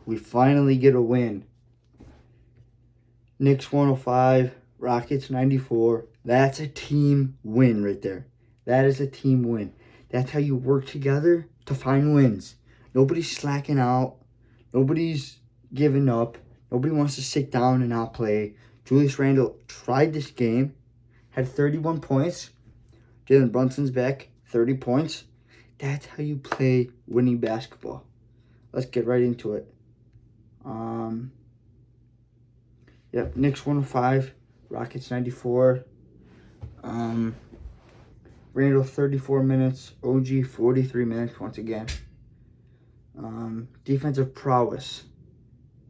we finally get a win. Knicks 105, Rockets 94. That's a team win right there. That is a team win. That's how you work together to find wins. Nobody's slacking out. Nobody's giving up. Nobody wants to sit down and not play. Julius Randle tried this game, had 31 points. Jalen Brunson's back, 30 points. That's how you play winning basketball. Let's get right into it. Knicks 105, Rockets 94. Randall 34 minutes, OG 43 minutes once again. Defensive prowess.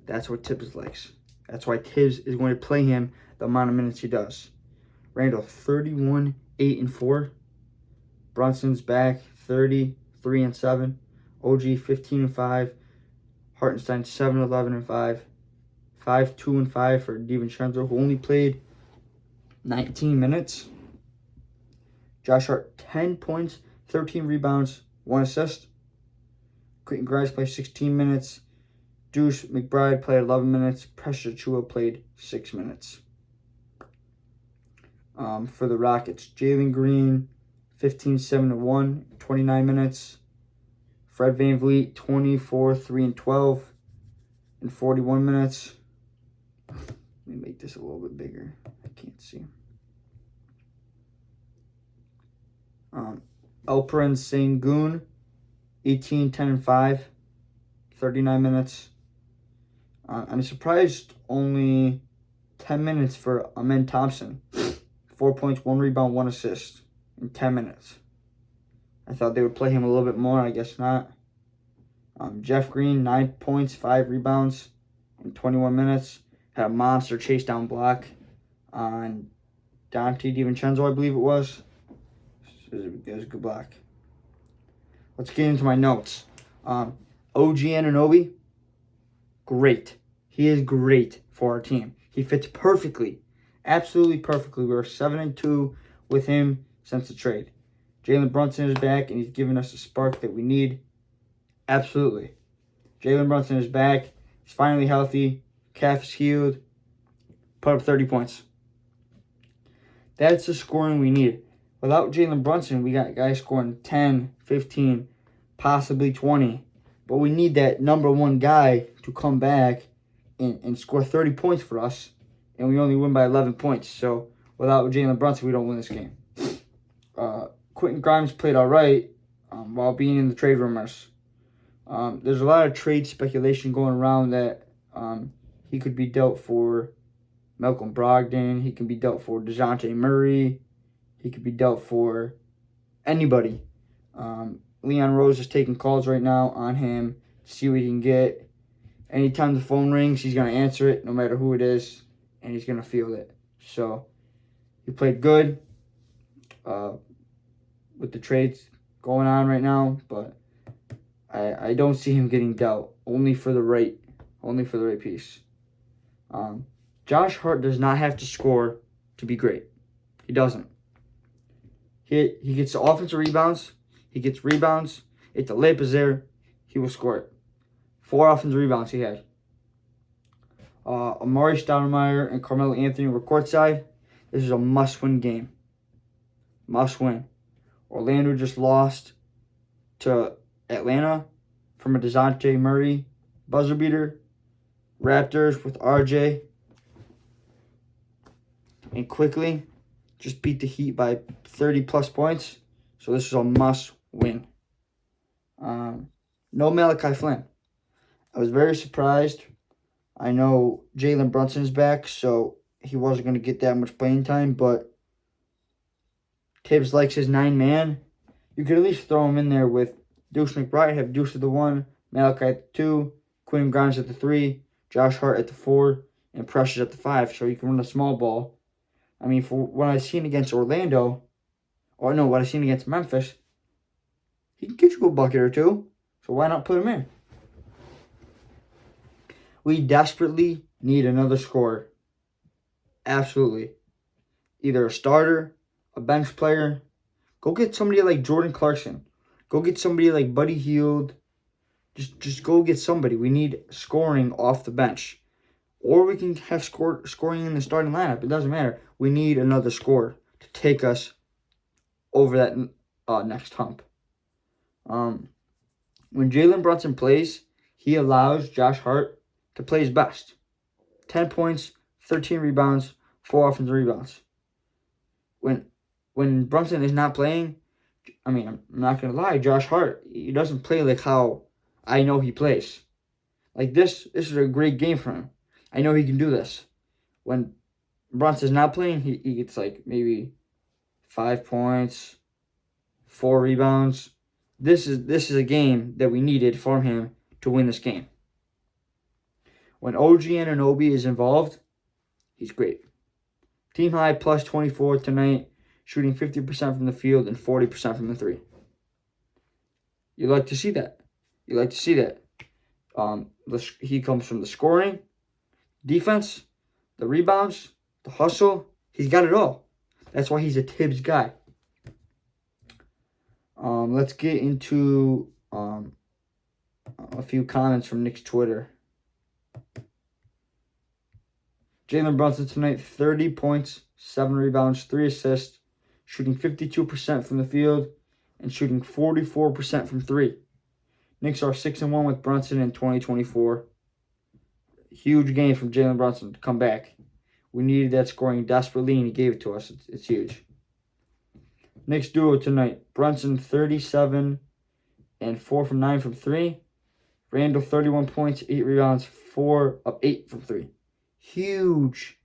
That's what Tibbs likes. That's why Tibbs is going to play him the amount of minutes he does. Randall 31, 8 and 4. Brunson's back 30, 3 and 7. OG 15 and 5. Hartenstein 7, 11 and 5. 5, 2 and 5 for DiVincenzo, who only played 19 minutes. Josh Hart 10 points, 13 rebounds, 1 assist. Quentin Grimes played 16 minutes. Deuce McBride played 11 minutes. Precious Achiuwa played 6 minutes. For the Rockets, Jalen Green 15, 7 and 1, 29 minutes. Fred VanVleet 24, 3 and 12 in 41 minutes. Let me make this a little bit bigger. I can't see. Alperen Sengun, 18, 10, and 5, 39 minutes. I'm surprised only 10 minutes for Amen Thompson. 4 points, 1 rebound, 1 assist in 10 minutes. I thought they would play him a little bit more. I guess not. Jeff Green, 9 points, 5 rebounds in 21 minutes. Had a monster chase down block on Dante DiVincenzo, I believe it was. It was a good block. Let's get into my notes. OG Anunoby, great. He is great for our team. He fits perfectly. Absolutely perfectly. We're 7-2 with him since the trade. Jalen Brunson is back, and he's giving us the spark that we need. Absolutely. Jalen Brunson is back. He's finally healthy. Calf is healed. Put up 30 points. That's the scoring we need. Without Jalen Brunson, we got guys scoring 10, 15, possibly 20. But we need that number one guy to come back and score 30 points for us. And we only win by 11 points. So without Jalen Brunson, we don't win this game. Quentin Grimes played all right while being in the trade rumors. There's a lot of trade speculation going around that he could be dealt for Malcolm Brogdon. He can be dealt for DeJounte Murray. He could be dealt for anybody. Leon Rose is taking calls right now on him to see what he can get. Anytime the phone rings, he's going to answer it, no matter who it is, and he's going to feel it. So, he played good with the trades going on right now, but I don't see him getting dealt, only for the right piece. Josh Hart does not have to score to be great. He doesn't. He gets the offensive rebounds. He gets rebounds. If the layup is there, he will score it. 4 offensive rebounds he had. Amari Stoudemire and Carmelo Anthony were courtside. This is a must-win game. Must win. Orlando just lost to Atlanta from a DeJounte Murray buzzer beater. Raptors with RJ. And quickly just beat the Heat by 30-plus points. So this is a must-win. No Malachi Flynn. I was very surprised. I know Jalen Brunson's back, so he wasn't going to get that much playing time, but Tibbs likes his 9-man. You could at least throw him in there with Deuce McBride, have Deuce at the 1, Malachi at the 2, Quentin Grimes at the 3, Josh Hart at the 4, and Precious at the 5, so you can run a small ball. I mean, for what I've seen against Orlando, or no, what I've seen against Memphis, he can get you a bucket or two, so why not put him in? We desperately need another scorer. Absolutely. Either a starter, a bench player. Go get somebody like Jordan Clarkson. Go get somebody like Buddy Hield. Just go get somebody. We need scoring off the bench. Or we can have scoring in the starting lineup. It doesn't matter. We need another scorer to take us over that next hump. When Jalen Brunson plays, he allows Josh Hart to play his best. 10 points, 13 rebounds, 4 offensive rebounds. When Brunson is not playing, I'm not going to lie, Josh Hart, he doesn't play like how I know he plays. Like this is a great game for him. I know he can do this. When Brunson's not playing, he gets like maybe 5 points, 4 rebounds. This is a game that we needed for him to win this game. When OG Anunoby is involved, he's great. Team high plus 24 tonight, shooting 50% from the field and 40% from the three. You like to see that. He comes from the scoring, defense, the rebounds, the hustle. He's got it all. That's why he's a Tibbs guy. Let's get into a few comments from Knicks Twitter. Jalen Brunson tonight, 30 points, 7 rebounds, 3 assists, shooting 52% from the field and shooting 44% from 3. Knicks are 6-1 with Brunson in 2024. Huge game from Jalen Brunson to come back. We needed that scoring desperately, and he gave it to us. It's huge. Knicks duo tonight. Brunson, 37 and 4 from 9 from 3. Randall, 31 points, 8 rebounds, 4 of 8 from 3. Huge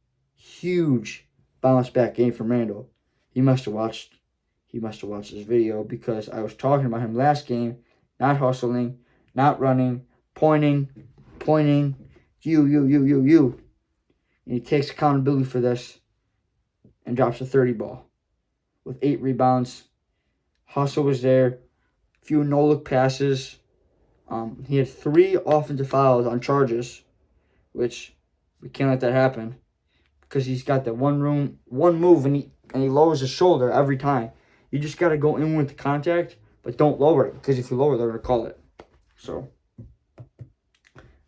bounce back game from Randall. He must have watched this video because I was talking about him last game, not hustling, not running, pointing, you. And he takes accountability for this and drops a 30 ball with 8 rebounds. Hustle was there. Few no-look passes. He had 3 offensive fouls on charges, which we can't let that happen because he's got that one move and he lowers his shoulder every time. You just got to go in with the contact, but don't lower it because if you lower it, they're going to call it. So,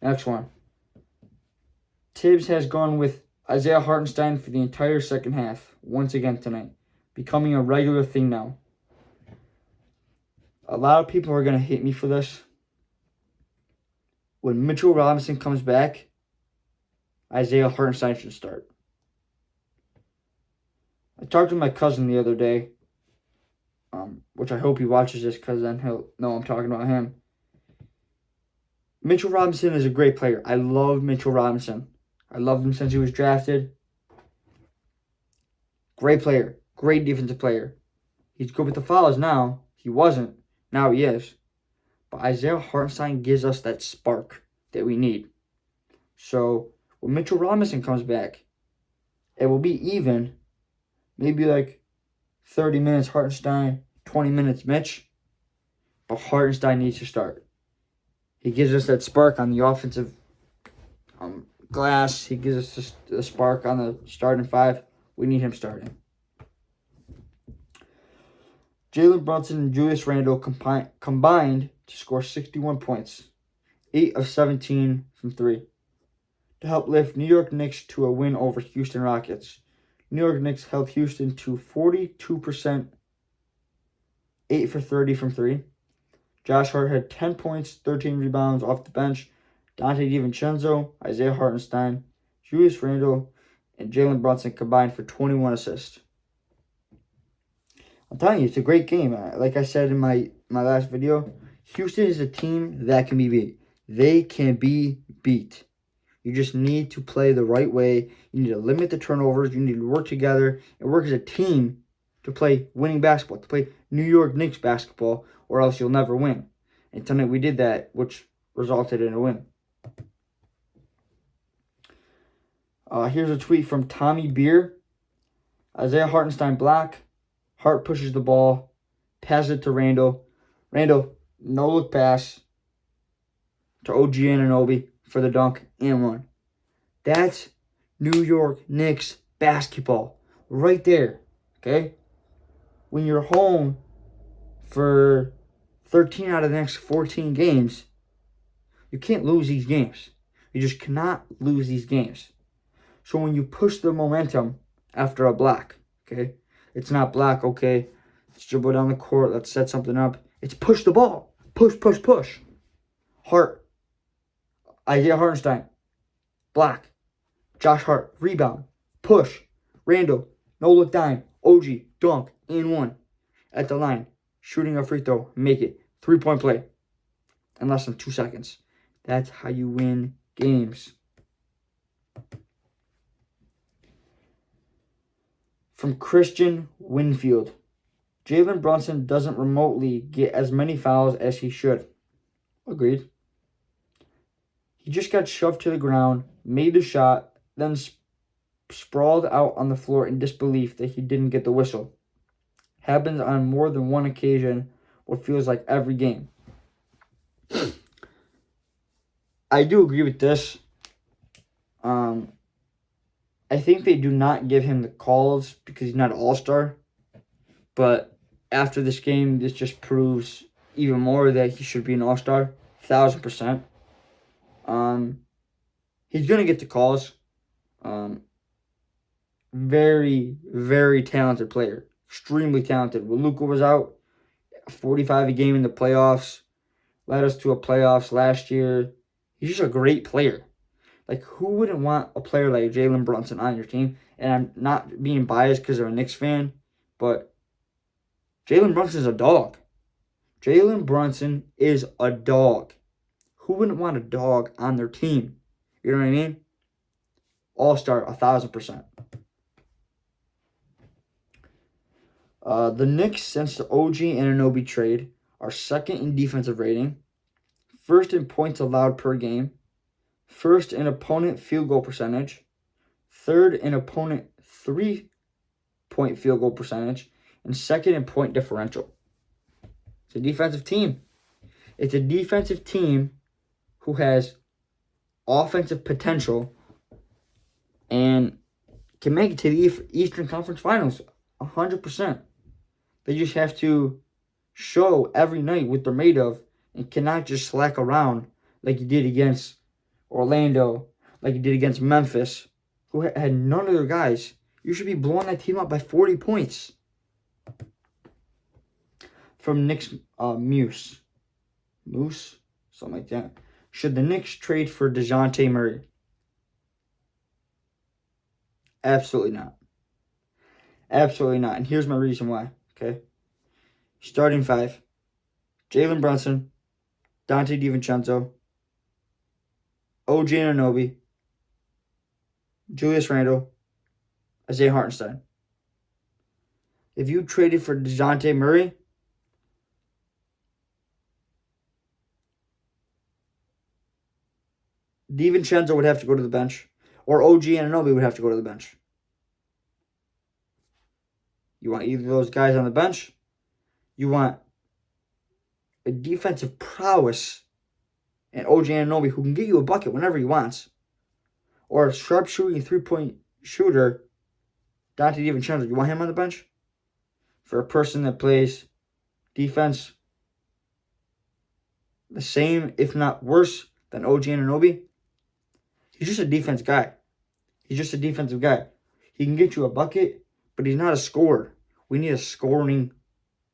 next one. Tibbs has gone with Isaiah Hartenstein for the entire second half, once again tonight, becoming a regular thing now. A lot of people are going to hate me for this. When Mitchell Robinson comes back, Isaiah Hartenstein should start. I talked to my cousin the other day, which I hope he watches this because then he'll know I'm talking about him. Mitchell Robinson is a great player. I love Mitchell Robinson. I loved him since he was drafted. Great player. Great defensive player. He's good with the fouls now. He wasn't. Now he is. But Isaiah Hartenstein gives us that spark that we need. So, when Mitchell Robinson comes back, it will be even. Maybe like 30 minutes Hartenstein, 20 minutes Mitch. But Hartenstein needs to start. He gives us that spark on the offensive glass. He gives us the spark on the starting 5. We need him starting. Jalen Brunson and Julius Randle combined to score 61 points, 8 of 17 from 3, to help lift New York Knicks to a win over Houston Rockets. New York Knicks held Houston to 42%, 8 for 30 from 3. Josh Hart had 10 points, 13 rebounds off the bench. Dante DiVincenzo, Isaiah Hartenstein, Julius Randle, and Jalen Brunson combined for 21 assists. I'm telling you, it's a great game. Like I said in my last video, Houston is a team that can be beat. They can be beat. You just need to play the right way. You need to limit the turnovers. You need to work together and work as a team to play winning basketball, to play New York Knicks basketball, or else you'll never win. And tonight we did that, which resulted in a win. Here's a tweet from Tommy Beer. Isaiah Hartenstein block. Hart pushes the ball. Passes it to Randall. Randall, no-look pass to OG Anunoby for the dunk and one. That's New York Knicks basketball right there, okay? When you're home for 13 out of the next 14 games, You can't lose these games. You just cannot lose these games. So when you push the momentum after a block, okay, it's not block, okay, let's dribble down the court, let's set something up. It's push the ball. Push, push, push. Hart. Isaiah Hartenstein. Block. Josh Hart. Rebound. Push. Randall. No look dime. OG. Dunk. And one. At the line. Shooting a free throw. Make it. 3-point play. In less than 2 seconds. That's how you win games. From Christian Winfield. Jalen Brunson doesn't remotely get as many fouls as he should. Agreed. He just got shoved to the ground, made the shot, then sprawled out on the floor in disbelief that he didn't get the whistle. Happens on more than one occasion, what feels like every game. I do agree with this. I think they do not give him the calls because he's not an all-star. But after this game, this just proves even more that he should be an all-star. 1,000%. He's going to get the calls. Very, very talented player. Extremely talented. When Luka was out, 45 a game in the playoffs. Led us to a playoffs last year. He's just a great player. Like, who wouldn't want a player like Jalen Brunson on your team? And I'm not being biased because I'm a Knicks fan, but Jalen Brunson's a dog. Jalen Brunson is a dog. Who wouldn't want a dog on their team? You know what I mean? All-star, 1,000%. The Knicks, since the OG Anunoby trade, are second in defensive rating, first in points allowed per game, first in opponent field goal percentage, third in opponent 3-point field goal percentage, and second in point differential. It's a defensive team. It's a defensive team who has offensive potential and can make it to the Eastern Conference Finals 100%. They just have to show every night what they're made of and cannot just slack around like you did against Orlando, like you did against Memphis, who had none of their guys. You should be blowing that team up by 40 points. From Knicks Moose, something like that. Should the Knicks trade for DeJounte Murray? Absolutely not. Absolutely not. And here's my reason why. Okay. Starting five. Jalen Brunson, Dante DiVincenzo, OG Anunoby, Julius Randle, Isaiah Hartenstein. If you traded for DeJounte Murray, DiVincenzo would have to go to the bench, or OG Anunoby would have to go to the bench. You want either of those guys on the bench. You want a defensive prowess and OG Anunoby who can get you a bucket whenever he wants. Or a sharp-shooting 3-point shooter, Dante DiVincenzo. You want him on the bench? For a person that plays defense the same, if not worse, than OG Anunoby? He's just a defense guy. He's just a defensive guy. He can get you a bucket, but he's not a scorer. We need a scoring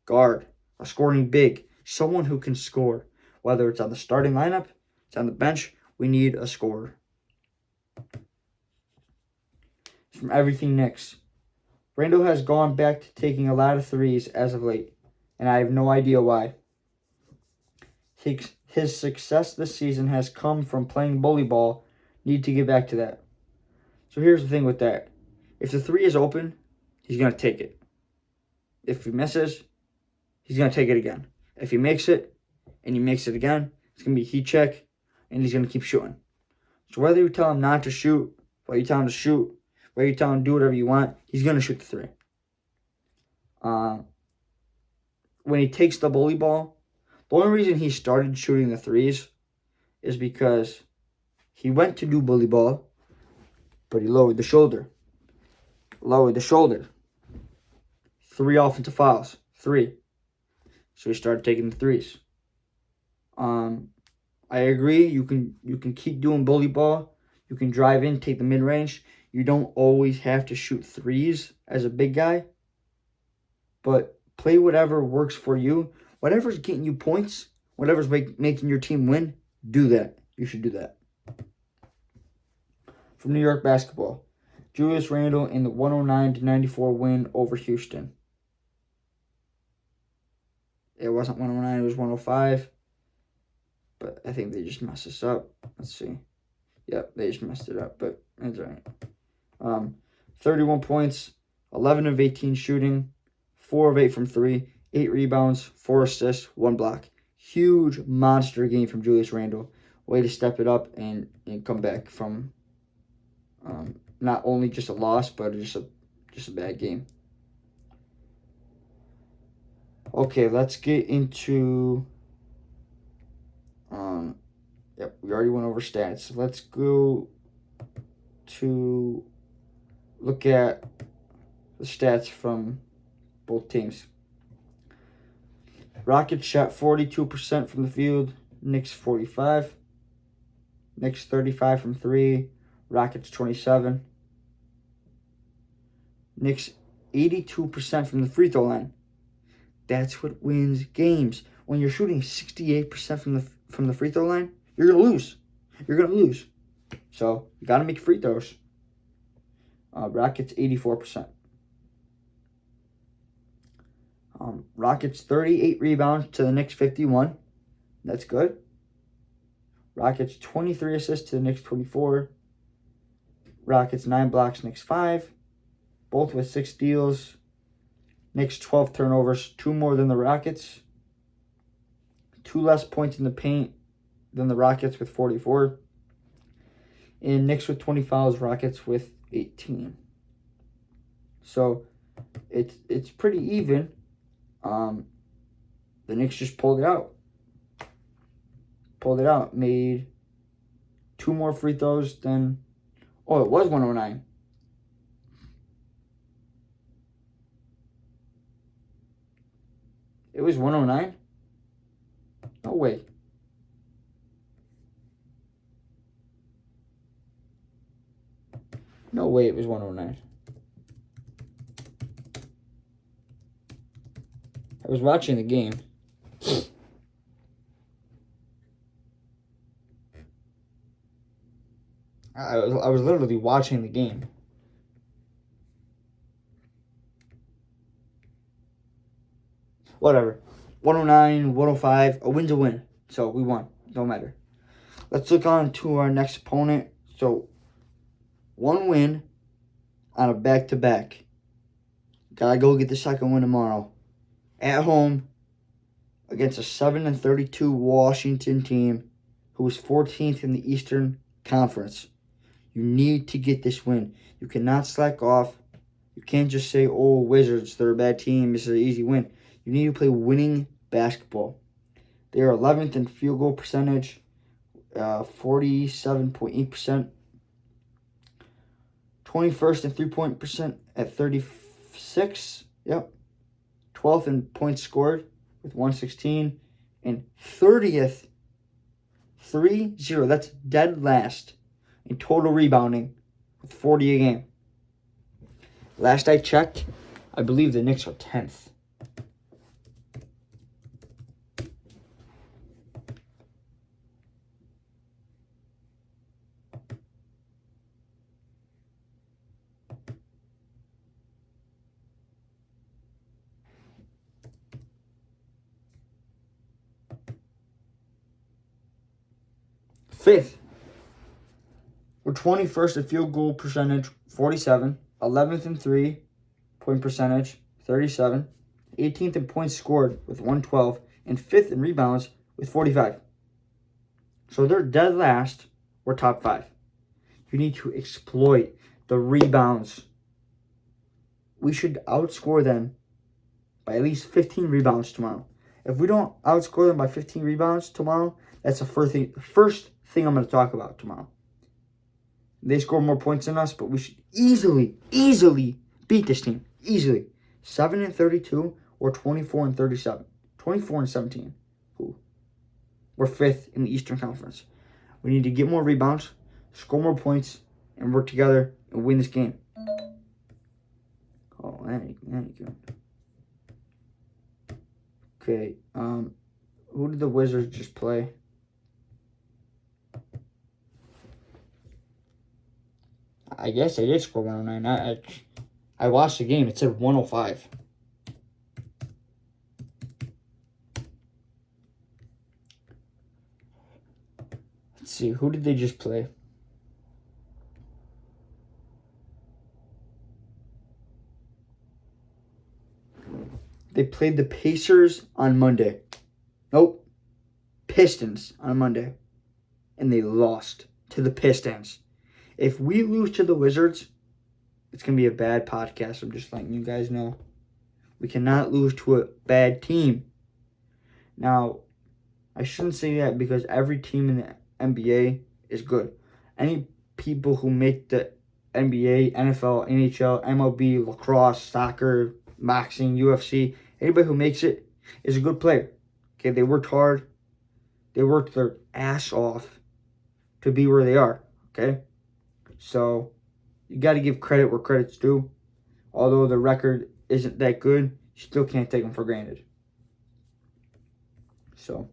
guard, a scoring big, someone who can score. Whether it's on the starting lineup, it's on the bench, we need a scorer. From Everything Knicks. Randall has gone back to taking a lot of threes as of late, and I have no idea why. His success this season has come from playing bully ball. Need to get back to that. So here's the thing with that. If the three is open, he's going to take it. If he misses, he's going to take it again. If he makes it, and he makes it again, it's going to be a heat check, and he's going to keep shooting. So whether you tell him not to shoot, whether you tell him to shoot, whether you tell him to do whatever you want, he's going to shoot the three. When he takes the bully ball, the only reason he started shooting the threes is because he went to do bully ball, but he lowered the shoulder. Lowered the shoulder. 3 offensive fouls. 3. So he started taking the threes. I I agree. You can keep doing bully ball. You can drive in, take the mid range. You don't always have to shoot threes as a big guy. But play whatever works for you. Whatever's getting you points, whatever's making your team win, do that. You should do that. From New York basketball, Julius Randle in the 109-94 win over Houston. It wasn't 109, it was 105. But I think they just messed this up. Let's see. Yep, they just messed it up, but that's all right. 31 points, 11 of 18 shooting, 4 of 8 from 3, 8 rebounds, 4 assists, 1 block. Huge monster game from Julius Randle. Way to step it up and come back from not only just a loss, but just a bad game. Okay, let's get into yep, we already went over stats. Let's go to look at the stats from both teams. Rockets shot 42% from the field, Knicks 45. Knicks 35 from 3, Rockets 27. Knicks 82% from the free throw line. That's what wins games. When you're shooting 68% from the free throw line, you're gonna lose. You're gonna lose. So you gotta make free throws. Rockets 84%. Rockets 38 rebounds to the Knicks 51. That's good. Rockets 23 assists to the Knicks 24. Rockets 9 blocks, Knicks 5. Both with 6 steals. Knicks 12 turnovers, 2 more than the Rockets. 2 less points in the paint than the Rockets with 44. And Knicks with 20 fouls, Rockets with 18. So it's pretty even. The Knicks just pulled it out. Made 2 more free throws than... Oh, it was 109. It was 109? No way. No way it was 109. I was watching the game. I was literally watching the game. Whatever. 109, 105. A win's a win. So we won. Don't matter. Let's look on to our next opponent. So 1 win on a back-to-back. Gotta go get the second win tomorrow. At home against a 7-32 Washington team who was 14th in the Eastern Conference. You need to get this win. You cannot slack off. You can't just say, oh, Wizards, they're a bad team. This is an easy win. You need to play winning basketball. They are 11th in field goal percentage, 47.8%. 21st in three-point percent at 36. Yep. 12th in points scored with 116. And 30th, 3-0. That's dead last in total rebounding with 40 a game. Last I checked, I believe the Knicks are 10th. Fifth, we're 21st in field goal percentage, 47. 11th in three-point percentage, 37. 18th in points scored with 112. And 5th in rebounds with 45. So they're dead last. We're top 5. You need to exploit the rebounds. We should outscore them by at least 15 rebounds tomorrow. If we don't outscore them by 15 rebounds tomorrow, that's the first thing I'm going to talk about tomorrow. They score more points than us, but we should easily beat this team. Easily. 7-32 or 24-37. 24-17. Ooh. We're 5th in the Eastern Conference. We need to get more rebounds, score more points, and work together and win this game. Oh, there you go. Okay, who did the Wizards just play? I guess they did score 109. I watched the game. It said 105. Let's see. Who did they just play? They played the Pacers on Monday. Nope. Pistons on Monday. And they lost to the Pistons. If we lose to the Wizards, it's going to be a bad podcast. I'm just letting you guys know. We cannot lose to a bad team. Now, I shouldn't say that because every team in the NBA is good. Any people who make the NBA, NFL, NHL, MLB, lacrosse, soccer, boxing, UFC, anybody who makes it is a good player. Okay, they worked hard. They worked their ass off to be where they are. Okay? So, you got to give credit where credit's due. Although the record isn't that good, you still can't take them for granted. So,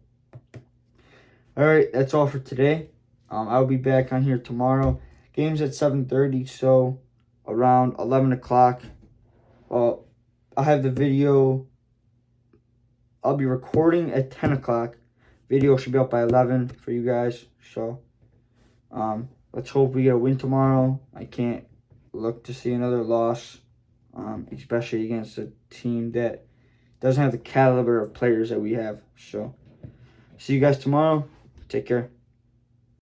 all right, that's all for today. I'll be back on here tomorrow. Game's at 7:30, so around 11 o'clock. I'll have the video. I'll be recording at 10 o'clock. Video should be up by 11 for you guys. So, let's hope we get a win tomorrow. I can't look to see another loss, especially against a team that doesn't have the caliber of players that we have. So, see you guys tomorrow. Take care.